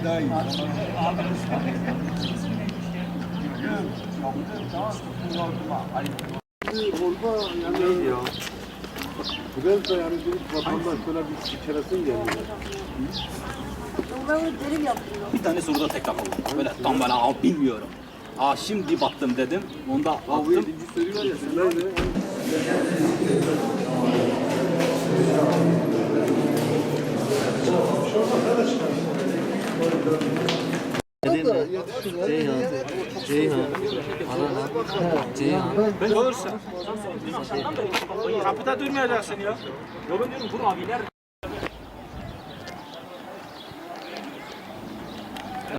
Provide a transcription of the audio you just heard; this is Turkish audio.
daha iyi. Orada yani ya. Biraz da yani bir vatandaş böyle bir içeresin geldi. Ben onu derim yaptım. Bir tane soruda tekrar aldım. Böyle tam böyle bilmiyorum. Şimdi baktım dedim. Onda attım. Soru var ya sen de. Olursa. Kapıda durmayacaksın ya. Yo ben diyorum bu abiler